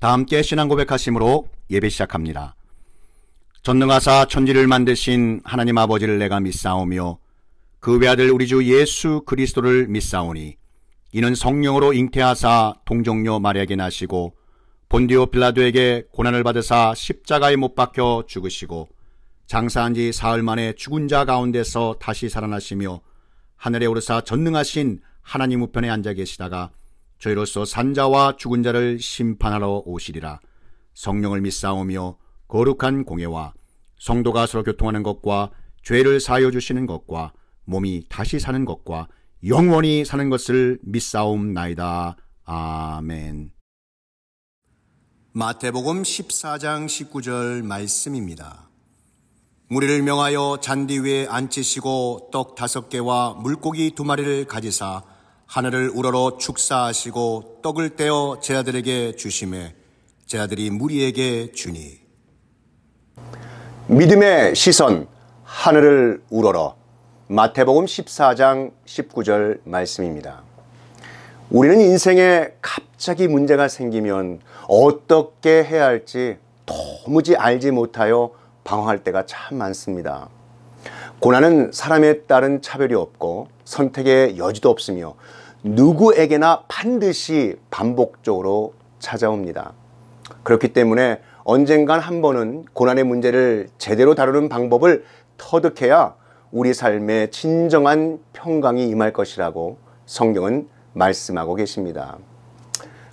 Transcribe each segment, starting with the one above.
다 함께 신앙 고백하심으로 예배 시작합니다. 전능하사 천지를 만드신 하나님 아버지를 내가 믿사오며 그 외아들 우리 주 예수 그리스도를 믿사오니 이는 성령으로 잉태하사 동정녀 마리아에게 나시고 본디오 빌라도에게 고난을 받으사 십자가에 못 박혀 죽으시고 장사한 지 사흘 만에 죽은 자 가운데서 다시 살아나시며 하늘에 오르사 전능하신 하나님 우편에 앉아 계시다가 저희로서 산자와 죽은 자를 심판하러 오시리라. 성령을 믿사오며 거룩한 공예와 성도가 서로 교통하는 것과 죄를 사하여 주시는 것과 몸이 다시 사는 것과 영원히 사는 것을 믿사옵나이다. 아멘. 마태복음 14장 19절 말씀입니다. 무리를 명하여 잔디 위에 앉히시고 떡 5개와 물고기 2마리를 가지사 하늘을 우러러 축사하시고 떡을 떼어 제자들에게 주시매 제자들이 무리에게 주니. 믿음의 시선, 하늘을 우러러. 마태복음 14장 19절 말씀입니다. 우리는 인생에 갑자기 문제가 생기면 어떻게 해야 할지 도무지 알지 못하여 방황할 때가 참 많습니다. 고난은 사람에 따른 차별이 없고 선택의 여지도 없으며 누구에게나 반드시 반복적으로 찾아옵니다. 그렇기 때문에 언젠간 한 번은 고난의 문제를 제대로 다루는 방법을 터득해야 우리 삶에 진정한 평강이 임할 것이라고 성경은 말씀하고 계십니다.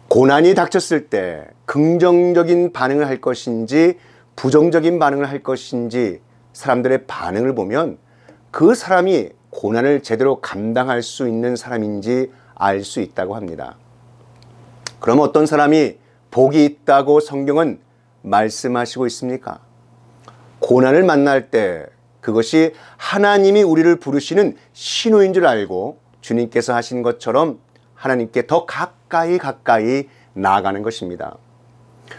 고난이 닥쳤을 때 긍정적인 반응을 할 것인지 부정적인 반응을 할 것인지 사람들의 반응을 보면 그 사람이 고난을 제대로 감당할 수 있는 사람인지 알 수 있다고 합니다. 그럼 어떤 사람이 복이 있다고 성경은 말씀하시고 있습니까? 고난을 만날 때 그것이 하나님이 우리를 부르시는 신호인 줄 알고 주님께서 하신 것처럼 하나님께 더 가까이 나아가는 것입니다.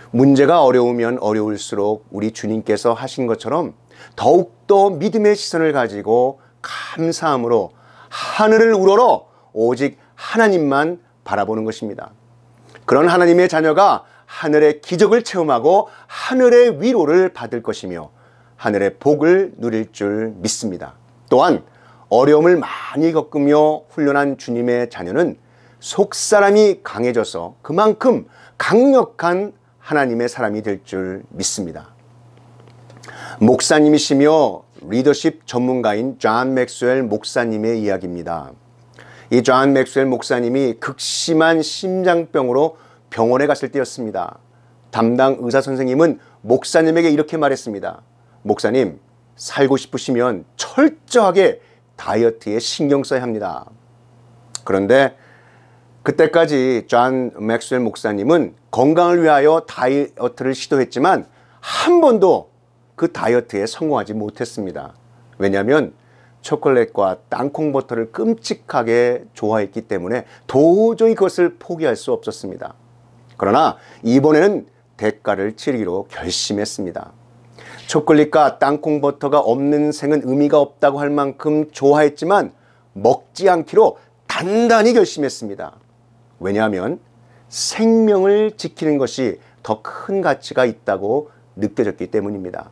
문제가 어려우면 어려울수록 우리 주님께서 하신 것처럼 더욱더 믿음의 시선을 가지고 감사함으로 하늘을 우러러 오직 하나님만 바라보는 것입니다. 그런 하나님의 자녀가 하늘의 기적을 체험하고 하늘의 위로를 받을 것이며 하늘의 복을 누릴 줄 믿습니다. 또한 어려움을 많이 겪으며 훈련한 주님의 자녀는 속사람이 강해져서 그만큼 강력한 하나님의 사람이 될 줄 믿습니다. 목사님이시며 리더십 전문가인 존 맥스웰 목사님의 이야기입니다. 이 존 맥스웰 목사님이 극심한 심장병으로 병원에 갔을 때였습니다. 담당 의사 선생님은 목사님에게 이렇게 말했습니다. 목사님, 살고 싶으시면 철저하게 다이어트에 신경 써야 합니다. 그런데 그때까지 존 맥스웰 목사님은 건강을 위하여 다이어트를 시도했지만 한 번도 그 다이어트에 성공하지 못했습니다. 왜냐하면 초콜릿과 땅콩버터를 끔찍하게 좋아했기 때문에 도저히 그것을 포기할 수 없었습니다. 그러나 이번에는 대가를 치르기로 결심했습니다. 초콜릿과 땅콩버터가 없는 생은 의미가 없다고 할 만큼 좋아했지만 먹지 않기로 단단히 결심했습니다. 왜냐하면 생명을 지키는 것이 더 큰 가치가 있다고 느껴졌기 때문입니다.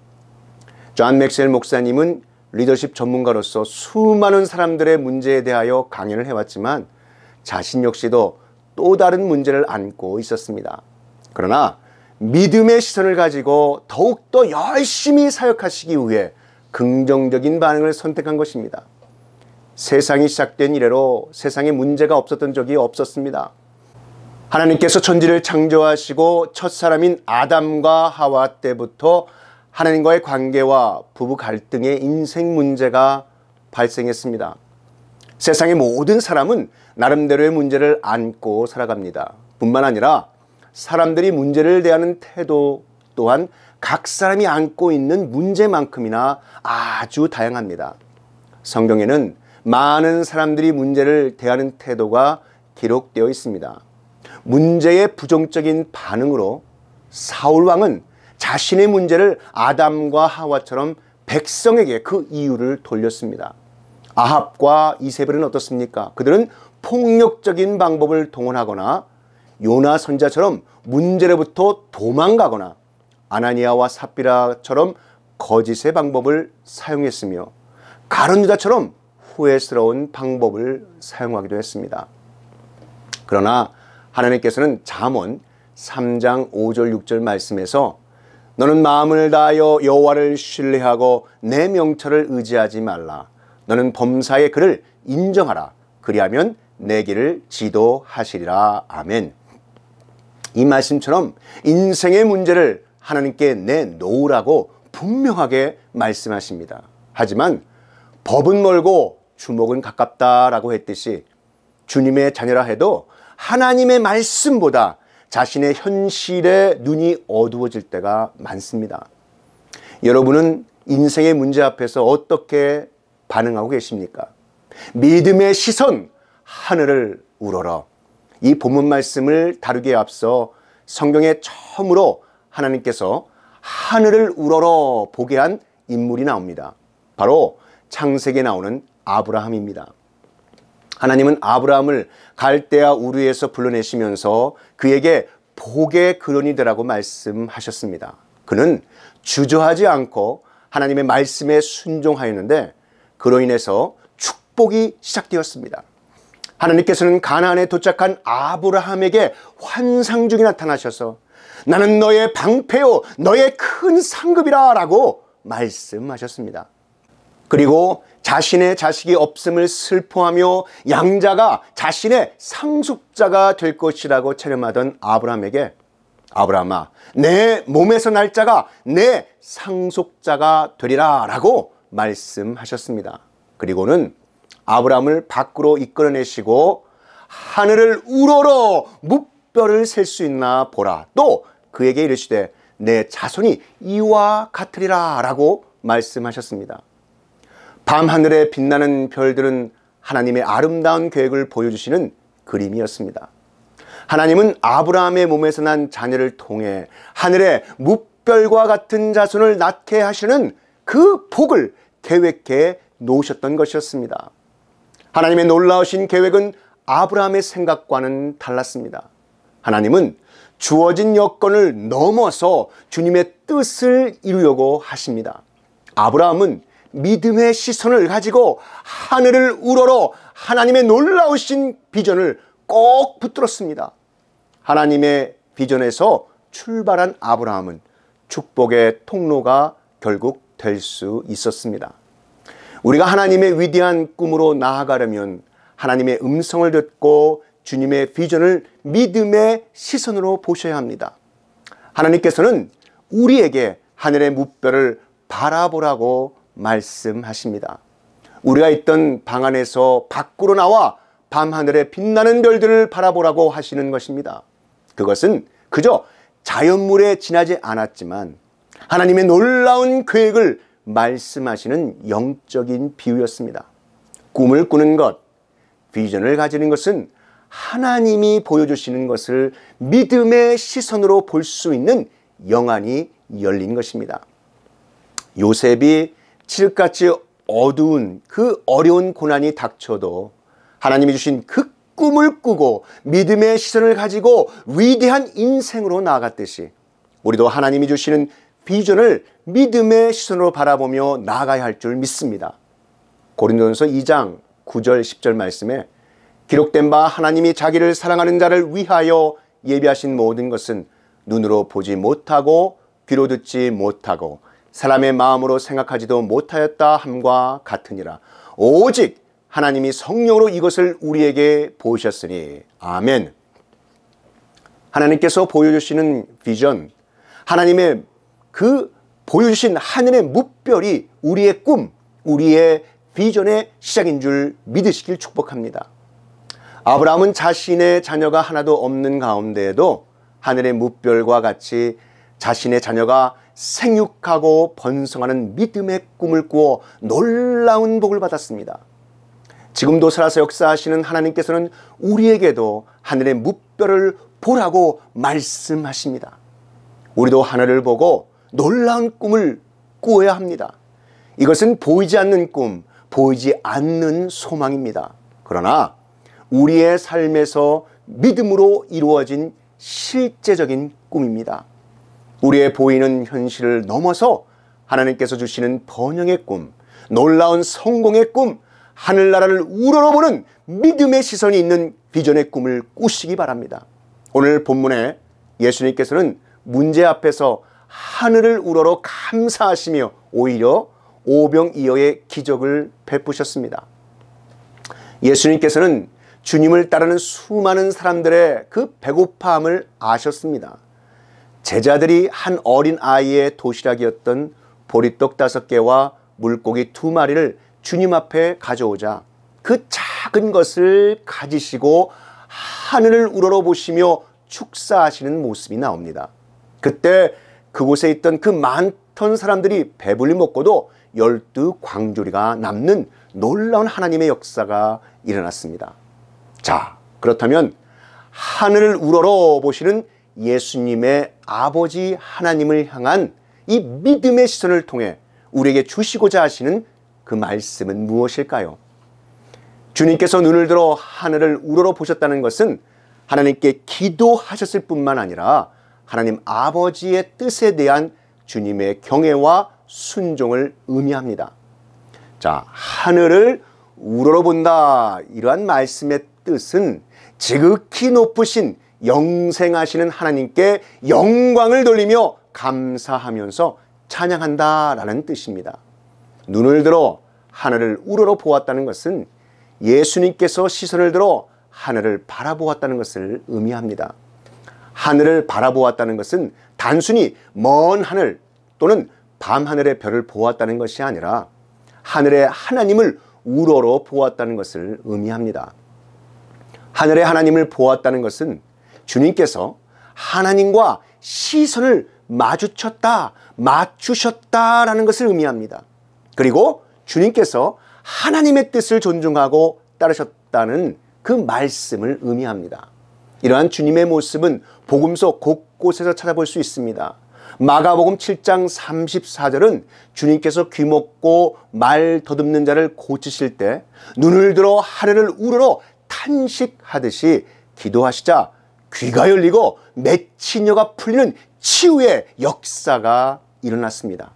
존 맥스웰 목사님은 리더십 전문가로서 수많은 사람들의 문제에 대하여 강연을 해왔지만 자신 역시도 또 다른 문제를 안고 있었습니다. 그러나 믿음의 시선을 가지고 더욱더 열심히 사역하시기 위해 긍정적인 반응을 선택한 것입니다. 세상이 시작된 이래로 세상에 문제가 없었던 적이 없었습니다. 하나님께서 천지를 창조하시고 첫사람인 아담과 하와 때부터 하나님과의 관계와 부부 갈등의 인생 문제가 발생했습니다. 세상의 모든 사람은 나름대로의 문제를 안고 살아갑니다. 뿐만 아니라 사람들이 문제를 대하는 태도 또한 각 사람이 안고 있는 문제만큼이나 아주 다양합니다. 성경에는 많은 사람들이 문제를 대하는 태도가 기록되어 있습니다. 문제의 부정적인 반응으로 사울 왕은 자신의 문제를 아담과 하와처럼 백성에게 그 이유를 돌렸습니다. 아합과 이세벨은 어떻습니까? 그들은 폭력적인 방법을 동원하거나 요나 선자처럼 문제로부터 도망가거나 아나니아와 삽비라처럼 거짓의 방법을 사용했으며 가룟 유다처럼 후회스러운 방법을 사용하기도 했습니다. 그러나 하나님께서는 잠언 3장 5절 6절 말씀에서 너는 마음을 다하여 여호와를 신뢰하고 내 명철을 의지하지 말라. 너는 범사의 그를 인정하라. 그리하면 내 길을 지도하시리라. 아멘. 이 말씀처럼 인생의 문제를 하나님께 내놓으라고 분명하게 말씀하십니다. 하지만 법은 멀고 주목은 가깝다라고 했듯이 주님의 자녀라 해도 하나님의 말씀보다 자신의 현실에 눈이 어두워질 때가 많습니다. 여러분은 인생의 문제 앞에서 어떻게 반응하고 계십니까? 믿음의 시선, 하늘을 우러러. 이 본문 말씀을 다루기에 앞서 성경에 처음으로 하나님께서 하늘을 우러러 보게 한 인물이 나옵니다. 바로 창세기에 나오는 아브라함입니다. 하나님은 아브라함을 갈대아 우르에서 불러내시면서 그에게 복의 근원이 되라고 말씀하셨습니다. 그는 주저하지 않고 하나님의 말씀에 순종하였는데 그로 인해서 축복이 시작되었습니다. 하나님께서는 가나안에 도착한 아브라함에게 환상 중에 나타나셔서 나는 너의 방패요 너의 큰 상급이라 라고 말씀하셨습니다. 그리고 자신의 자식이 없음을 슬퍼하며 양자가 자신의 상속자가 될 것이라고 체념하던 아브라함에게 아브라함아 내 몸에서 날 자가 내 상속자가 되리라 라고 말씀하셨습니다. 그리고는 아브라함을 밖으로 이끌어내시고 하늘을 우러러 무뼈를 셀 수 있나 보라. 또 그에게 이르시되 내 자손이 이와 같으리라 라고 말씀하셨습니다. 밤하늘에 빛나는 별들은 하나님의 아름다운 계획을 보여주시는 그림이었습니다. 하나님은 아브라함의 몸에서 난 자녀를 통해 하늘에 무별과 같은 자손을 낳게 하시는 그 복을 계획해 놓으셨던 것이었습니다. 하나님의 놀라우신 계획은 아브라함의 생각과는 달랐습니다. 하나님은 주어진 여건을 넘어서 주님의 뜻을 이루려고 하십니다. 아브라함은 믿음의 시선을 가지고 하늘을 우러러 하나님의 놀라우신 비전을 꼭 붙들었습니다. 하나님의 비전에서 출발한 아브라함은 축복의 통로가 결국 될 수 있었습니다. 우리가 하나님의 위대한 꿈으로 나아가려면 하나님의 음성을 듣고 주님의 비전을 믿음의 시선으로 보셔야 합니다. 하나님께서는 우리에게 하늘의 무뼈를 바라보라고 말씀하십니다. 우리가 있던 방 안에서 밖으로 나와 밤하늘에 빛나는 별들을 바라보라고 하시는 것입니다. 그것은 그저 자연물에 지나지 않았지만 하나님의 놀라운 계획을 말씀하시는 영적인 비유였습니다. 꿈을 꾸는 것, 비전을 가지는 것은 하나님이 보여주시는 것을 믿음의 시선으로 볼 수 있는 영안이 열린 것입니다. 요셉이 칠흑같이 어두운 그 어려운 고난이 닥쳐도 하나님이 주신 그 꿈을 꾸고 믿음의 시선을 가지고 위대한 인생으로 나아갔듯이 우리도 하나님이 주시는 비전을 믿음의 시선으로 바라보며 나아가야 할 줄 믿습니다. 고린도전서 2장 9절 10절 말씀에 기록된 바 하나님이 자기를 사랑하는 자를 위하여 예비하신 모든 것은 눈으로 보지 못하고 귀로 듣지 못하고 사람의 마음으로 생각하지도 못하였다 함과 같으니라. 오직 하나님이 성령으로 이것을 우리에게 보이셨으니. 아멘. 하나님께서 보여주시는 비전, 하나님의 그 보여주신 하늘의 무별이 우리의 꿈, 우리의 비전의 시작인 줄 믿으시길 축복합니다. 아브라함은 자신의 자녀가 하나도 없는 가운데에도 하늘의 무별과 같이 자신의 자녀가 생육하고 번성하는 믿음의 꿈을 꾸어 놀라운 복을 받았습니다. 지금도 살아서 역사하시는 하나님께서는 우리에게도 하늘의 무별을 보라고 말씀하십니다. 우리도 하늘을 보고 놀라운 꿈을 꾸어야 합니다. 이것은 보이지 않는 꿈, 보이지 않는 소망입니다. 그러나 우리의 삶에서 믿음으로 이루어진 실제적인 꿈입니다. 우리의 보이는 현실을 넘어서 하나님께서 주시는 번영의 꿈, 놀라운 성공의 꿈, 하늘나라를 우러러보는 믿음의 시선이 있는 비전의 꿈을 꾸시기 바랍니다. 오늘 본문에 예수님께서는 문제 앞에서 하늘을 우러러 감사하시며 오히려 오병이어의 기적을 베푸셨습니다. 예수님께서는 주님을 따르는 수많은 사람들의 그 배고파함을 아셨습니다. 제자들이 한 어린 아이의 도시락이었던 보리떡 5개와 물고기 2마리를 주님 앞에 가져오자 그 작은 것을 가지시고 하늘을 우러러 보시며 축사하시는 모습이 나옵니다. 그때 그곳에 있던 그 많던 사람들이 배불리 먹고도 12광주리가 남는 놀라운 하나님의 역사가 일어났습니다. 자, 그렇다면 하늘을 우러러 보시는 예수님의 아버지 하나님을 향한 이 믿음의 시선을 통해 우리에게 주시고자 하시는 그 말씀은 무엇일까요? 주님께서 눈을 들어 하늘을 우러러 보셨다는 것은 하나님께 기도하셨을 뿐만 아니라 하나님 아버지의 뜻에 대한 주님의 경외와 순종을 의미합니다. 자, 하늘을 우러러 본다. 이러한 말씀의 뜻은 지극히 높으신 영생하시는 하나님께 영광을 돌리며 감사하면서 찬양한다라는 뜻입니다. 눈을 들어 하늘을 우러러 보았다는 것은 예수님께서 시선을 들어 하늘을 바라보았다는 것을 의미합니다. 하늘을 바라보았다는 것은 단순히 먼 하늘 또는 밤하늘의 별을 보았다는 것이 아니라 하늘의 하나님을 우러러 보았다는 것을 의미합니다. 하늘의 하나님을 보았다는 것은 주님께서 하나님과 시선을 맞추셨다라는 것을 의미합니다. 그리고 주님께서 하나님의 뜻을 존중하고 따르셨다는 그 말씀을 의미합니다. 이러한 주님의 모습은 복음서 곳곳에서 찾아볼 수 있습니다. 마가복음 7장 34절은 주님께서 귀먹고 말 더듬는 자를 고치실 때 눈을 들어 하늘을 우러러 탄식하듯이 기도하시자 귀가 열리고 맺힌 혀가 풀리는 치유의 역사가 일어났습니다.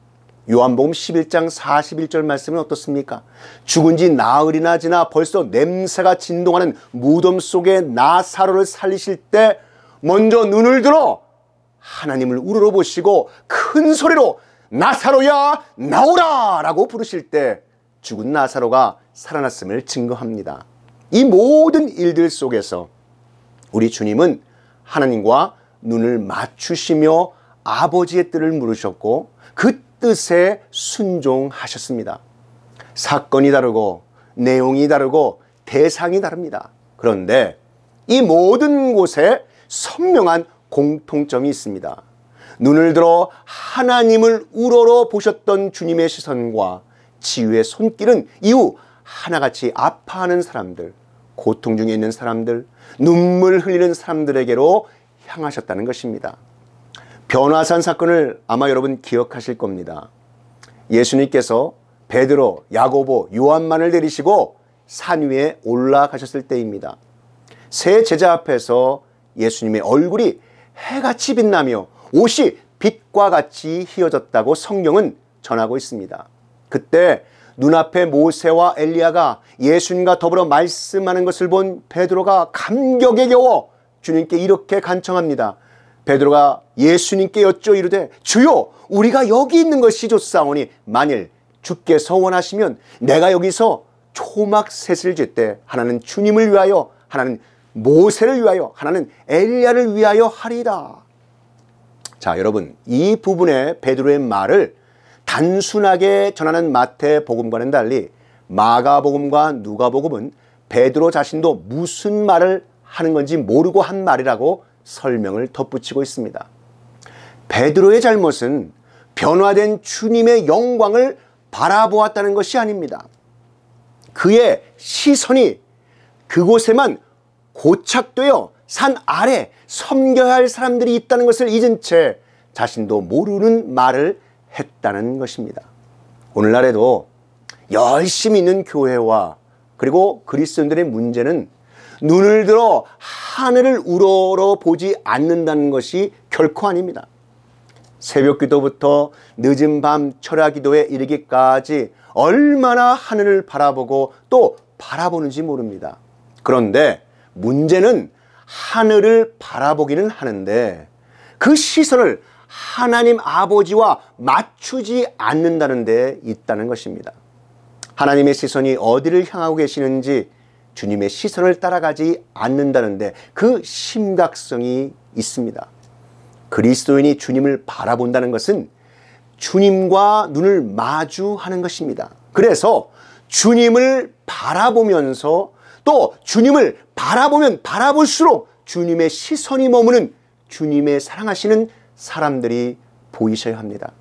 요한복음 11장 41절 말씀은 어떻습니까? 죽은 지 나흘이나 지나 벌써 냄새가 진동하는 무덤 속에 나사로를 살리실 때 먼저 눈을 들어 하나님을 우러러 보시고 큰 소리로 나사로야 나오라 라고 부르실 때 죽은 나사로가 살아났음을 증거합니다. 이 모든 일들 속에서 우리 주님은 하나님과 눈을 맞추시며 아버지의 뜻을 물으셨고 그 뜻에 순종하셨습니다. 사건이 다르고 내용이 다르고 대상이 다릅니다. 그런데 이 모든 곳에 선명한 공통점이 있습니다. 눈을 들어 하나님을 우러러 보셨던 주님의 시선과 치유의 손길은 이후 하나같이 아파하는 사람들, 고통 중에 있는 사람들, 눈물 흘리는 사람들에게로 향하셨다는 것입니다. 변화산 사건을 아마 여러분 기억하실 겁니다. 예수님께서 베드로, 야고보, 요한만을 데리시고 산 위에 올라가셨을 때입니다. 세 제자 앞에서 예수님의 얼굴이 해같이 빛나며 옷이 빛과 같이 휘어졌다고 성경은 전하고 있습니다. 그때 눈앞에 모세와 엘리야가 예수님과 더불어 말씀하는 것을 본 베드로가 감격에 겨워 주님께 이렇게 간청합니다. 베드로가 예수님께 여쭈어 이르되 주여 우리가 여기 있는 것이 좋사오니 만일 주께서 원하시면 내가 여기서 초막셋을 짓되 하나는 주님을 위하여 하나는 모세를 위하여 하나는 엘리야를 위하여 하리라. 자, 여러분, 이 부분의 베드로의 말을 단순하게 전하는 마태복음과는 달리 마가복음과 누가복음은 베드로 자신도 무슨 말을 하는 건지 모르고 한 말이라고 설명을 덧붙이고 있습니다. 베드로의 잘못은 변화된 주님의 영광을 바라보았다는 것이 아닙니다. 그의 시선이 그곳에만 고착되어 산 아래 섬겨야 할 사람들이 있다는 것을 잊은 채 자신도 모르는 말을 했다는 것입니다. 오늘날에도 열심히 있는 교회와 그리고 그리스도인들의 문제는 눈을 들어 하늘을 우러러 보지 않는다는 것이 결코 아닙니다. 새벽 기도부터 늦은 밤 철야 기도에 이르기까지 얼마나 하늘을 바라보고 또 바라보는지 모릅니다. 그런데 문제는 하늘을 바라보기는 하는데 그 시선을 하나님 아버지와 맞추지 않는다는 데 있다는 것입니다. 하나님의 시선이 어디를 향하고 계시는지 주님의 시선을 따라가지 않는다는데 그 심각성이 있습니다. 그리스도인이 주님을 바라본다는 것은 주님과 눈을 마주하는 것입니다. 그래서 주님을 바라보면서 또 주님을 바라보면 바라볼수록 주님의 시선이 머무는 주님의 사랑하시는 사람들이 보이셔야 합니다.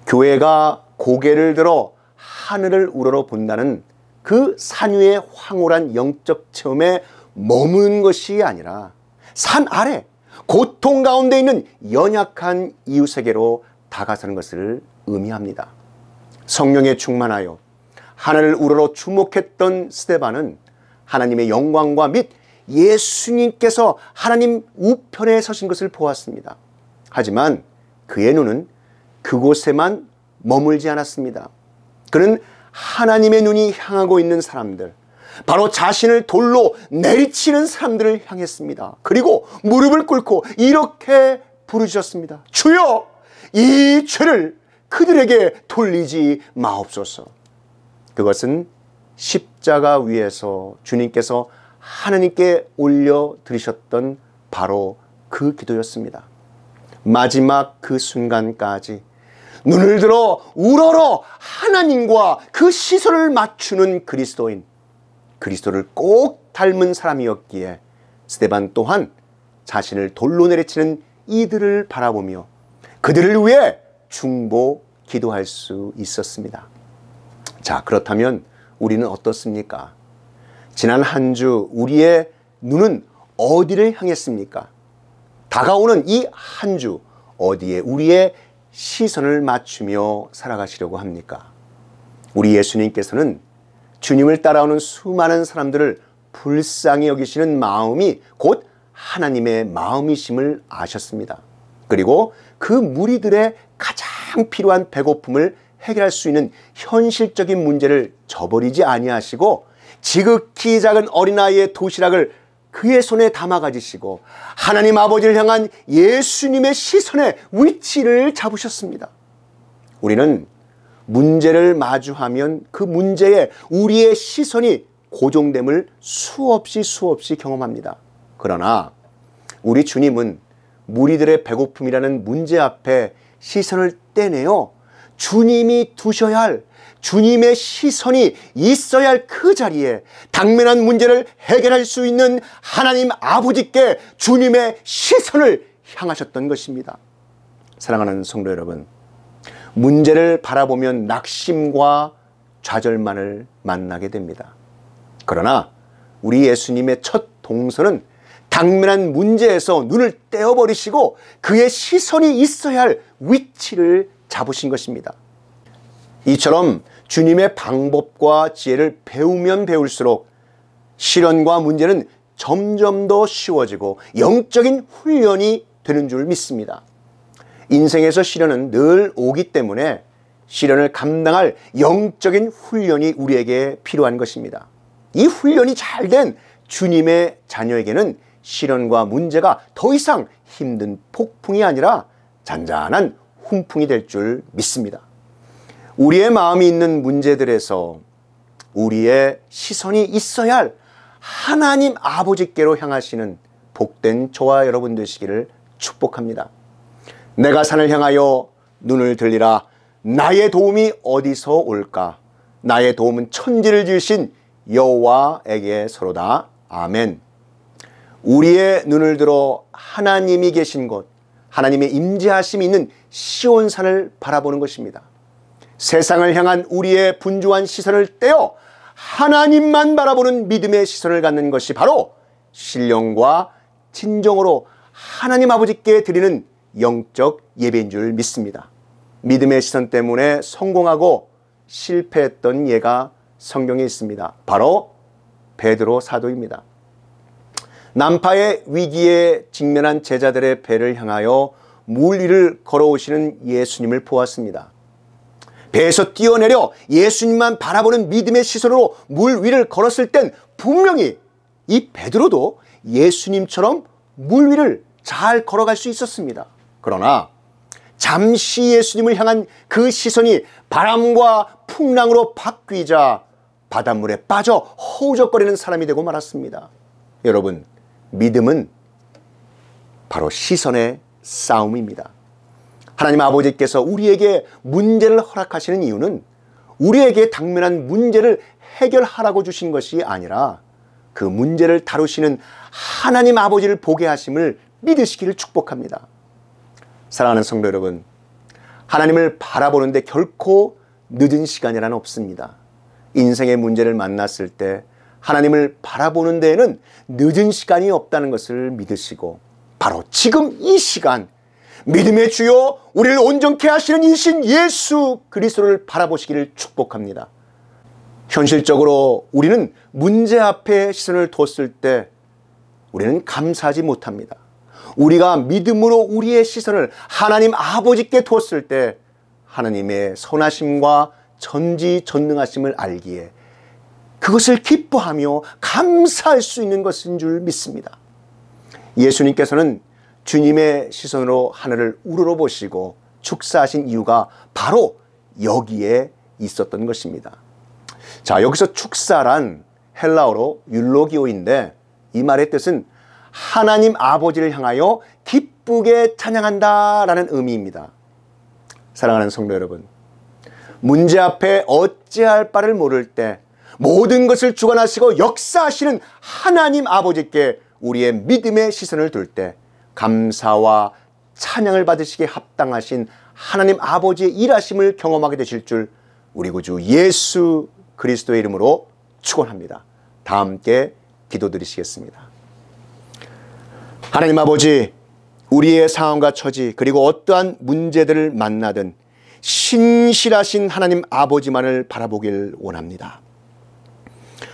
교회가 고개를 들어 하늘을 우러러 본다는 그 산 위의 황홀한 영적 체험에 머무는 것이 아니라 산 아래 고통 가운데 있는 연약한 이웃에게로 다가서는 것을 의미합니다. 성령에 충만하여 하늘을 우러러 주목했던 스데반은 하나님의 영광과 및 예수님께서 하나님 우편에 서신 것을 보았습니다. 하지만 그의 눈은 그곳에만 머물지 않았습니다. 그는 하나님의 눈이 향하고 있는 사람들, 바로 자신을 돌로 내리치는 사람들을 향했습니다. 그리고 무릎을 꿇고 이렇게 부르짖었습니다. 주여, 이 죄를 그들에게 돌리지 마옵소서. 그것은 십자가 위에서 주님께서 하나님께 올려드리셨던 바로 그 기도였습니다. 마지막 그 순간까지 눈을 들어 우러러 하나님과 그 시선을 맞추는 그리스도인, 그리스도를 꼭 닮은 사람이었기에 스데반 또한 자신을 돌로 내리치는 이들을 바라보며 그들을 위해 중보 기도할 수 있었습니다. 자, 그렇다면 우리는 어떻습니까? 지난 한 주 우리의 눈은 어디를 향했습니까? 다가오는 이 한 주 어디에 우리의 시선을 맞추며 살아가시려고 합니까? 우리 예수님께서는 주님을 따라오는 수많은 사람들을 불쌍히 여기시는 마음이 곧 하나님의 마음이심을 아셨습니다. 그리고 그 무리들의 가장 필요한 배고픔을 해결할 수 있는 현실적인 문제를 저버리지 아니하시고 지극히 작은 어린아이의 도시락을 그의 손에 담아 가지시고 하나님 아버지를 향한 예수님의 시선의 위치를 잡으셨습니다. 우리는 문제를 마주하면 그 문제에 우리의 시선이 고정됨을 수없이 경험합니다. 그러나 우리 주님은 무리들의 배고픔이라는 문제 앞에 시선을 떼내어 주님이 두셔야 할, 주님의 시선이 있어야 할 그 자리에 당면한 문제를 해결할 수 있는 하나님 아버지께 주님의 시선을 향하셨던 것입니다. 사랑하는 성도 여러분, 문제를 바라보면 낙심과 좌절만을 만나게 됩니다. 그러나 우리 예수님의 첫 동선은 당면한 문제에서 눈을 떼어버리시고 그의 시선이 있어야 할 위치를 잡으신 것입니다. 이처럼 주님의 방법과 지혜를 배우면 배울수록 시련과 문제는 점점 더 쉬워지고 영적인 훈련이 되는 줄 믿습니다. 인생에서 시련은 늘 오기 때문에 시련을 감당할 영적인 훈련이 우리에게 필요한 것입니다. 이 훈련이 잘된 주님의 자녀에게는 시련과 문제가 더 이상 힘든 폭풍이 아니라 잔잔한 훈풍이 될 줄 믿습니다. 우리의 마음이 있는 문제들에서 우리의 시선이 있어야 할 하나님 아버지께로 향하시는 복된 저와 여러분 되시기를 축복합니다. 내가 산을 향하여 눈을 들리라. 나의 도움이 어디서 올까? 나의 도움은 천지를 지으신 여호와에게서로다. 아멘. 우리의 눈을 들어 하나님이 계신 곳, 하나님의 임재하심이 있는 시온산을 바라보는 것입니다. 세상을 향한 우리의 분주한 시선을 떼어 하나님만 바라보는 믿음의 시선을 갖는 것이 바로 신령과 진정으로 하나님 아버지께 드리는 영적 예배인 줄 믿습니다. 믿음의 시선 때문에 성공하고 실패했던 예가 성경에 있습니다. 바로 베드로 사도입니다. 난파의 위기에 직면한 제자들의 배를 향하여 물 위를 걸어오시는 예수님을 보았습니다. 배에서 뛰어내려 예수님만 바라보는 믿음의 시선으로 물 위를 걸었을 땐 분명히 이 베드로도 예수님처럼 물 위를 잘 걸어갈 수 있었습니다. 그러나 잠시 예수님을 향한 그 시선이 바람과 풍랑으로 바뀌자 바닷물에 빠져 허우적거리는 사람이 되고 말았습니다. 여러분, 믿음은 바로 시선의 싸움입니다. 하나님 아버지께서 우리에게 문제를 허락하시는 이유는 우리에게 당면한 문제를 해결하라고 주신 것이 아니라 그 문제를 다루시는 하나님 아버지를 보게 하심을 믿으시기를 축복합니다. 사랑하는 성도 여러분, 하나님을 바라보는데 결코 늦은 시간이란 없습니다. 인생의 문제를 만났을 때 하나님을 바라보는 데에는 늦은 시간이 없다는 것을 믿으시고 바로 지금 이 시간 믿음의 주요 우리를 온전케 하시는 이신 예수 그리스도를 바라보시기를 축복합니다. 현실적으로 우리는 문제 앞에 시선을 뒀을 때 우리는 감사하지 못합니다. 우리가 믿음으로 우리의 시선을 하나님 아버지께 뒀을 때 하나님의 선하심과 전지전능하심을 알기에 그것을 기뻐하며 감사할 수 있는 것인 줄 믿습니다. 예수님께서는 주님의 시선으로 하늘을 우러러보시고 축사하신 이유가 바로 여기에 있었던 것입니다. 자, 여기서 축사란 헬라어로 율로기오인데 이 말의 뜻은 하나님 아버지를 향하여 기쁘게 찬양한다 라는 의미입니다. 사랑하는 성도 여러분, 문제 앞에 어찌할 바를 모를 때 모든 것을 주관하시고 역사하시는 하나님 아버지께 우리의 믿음의 시선을 둘 때 감사와 찬양을 받으시기에 합당하신 하나님 아버지의 일하심을 경험하게 되실 줄 우리 구주 예수 그리스도의 이름으로 축원합니다. 다 함께 기도드리시겠습니다. 하나님 아버지, 우리의 상황과 처지 그리고 어떠한 문제들을 만나든 신실하신 하나님 아버지만을 바라보길 원합니다.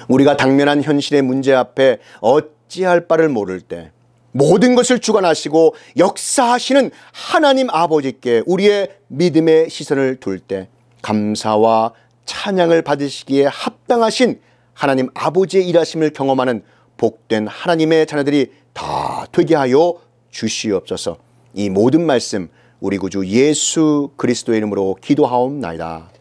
우리가 당면한 현실의 문제 앞에 어찌할 바를 모를 때 모든 것을 주관하시고 역사하시는 하나님 아버지께 우리의 믿음의 시선을 둘 때 감사와 찬양을 받으시기에 합당하신 하나님 아버지의 일하심을 경험하는 복된 하나님의 자녀들이 다 되게 하여 주시옵소서. 이 모든 말씀 우리 구주 예수 그리스도의 이름으로 기도하옵나이다.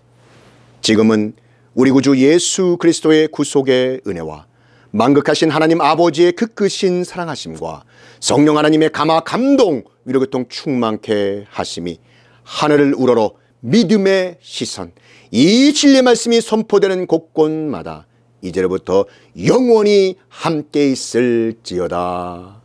지금은 우리 구주 예수 그리스도의 구속의 은혜와 만극하신 하나님 아버지의 그 크신 사랑하심과 성령 하나님의 감화 감동 위로 교통 충만케 하심이 하늘을 우러러 믿음의 시선 이 진리의 말씀이 선포되는 곳곳마다 이제로부터 영원히 함께 있을지어다.